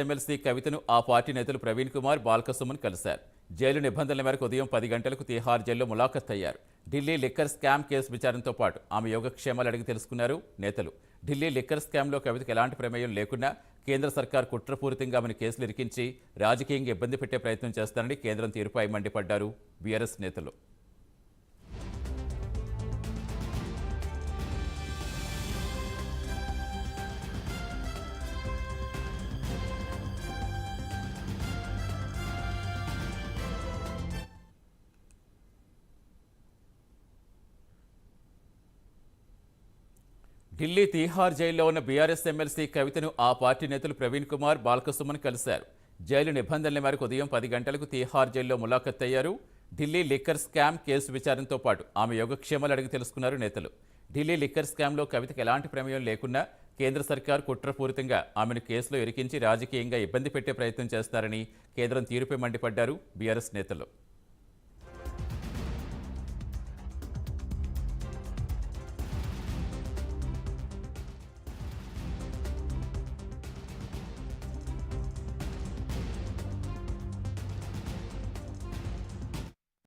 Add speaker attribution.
Speaker 1: MLC కవితను ఆ party నేతలు ప్రవీణ్ కుమార్, బాల్కసుమన్ కలిశారు. జైలు నిబంధనల మేరకు ఉదయం 10 గంటలకు తీహార్ జైల్లో ములాఖత్ అయ్యారు. ఢిల్లీ లిక్కర్ స్కామ్ కేసు విచారణతో పాటు ఆమె యోగక్షేమాలు అడిగి తెలుసుకున్నారు నేతలు. ఢిల్లీ లిక్కర్ స్కామ్లో కవితకు ఎలాంటి ప్రమేయం లేకున్నా కేంద్ర సర్కార్ కుట్రపూరితంగా ఆమెను కేసులు ఇరికించి రాజకీయంగా ఇబ్బంది పెట్టే ప్రయత్నం చేస్తారని కేంద్రం తీరుపై మండిపడ్డారు బీఆర్ఎస్ నేతలు. ఢిల్లీ తీహార్ జైల్లో ఉన్న బీఆర్ఎస్ ఎమ్మెల్సీ కవితను ఆ పార్టీ నేతలు ప్రవీణ్ కుమార్, బాల్కసుమన్ కలిశారు. జైలు నిబంధనల మేరకు ఉదయం 10 గంటలకు తీహార్ జైల్లో ములాఖత్ అయ్యారు. ఢిల్లీ లిక్కర్ స్కామ్ కేసు విచారణతో పాటు ఆమె యోగక్షేమాలు అడిగి తెలుసుకున్నారు నేతలు. ఢిల్లీ లిక్కర్ స్కామ్లో కవితకు ఎలాంటి ప్రమేయం లేకున్నా కేంద్ర సర్కార్ కుట్రపూరితంగా ఆమెను కేసులో ఇరికించి రాజకీయంగా ఇబ్బంది పెట్టే ప్రయత్నం చేస్తారని కేంద్రం తీరుపై మండిపడ్డారు బీఆర్ఎస్ నేతలు.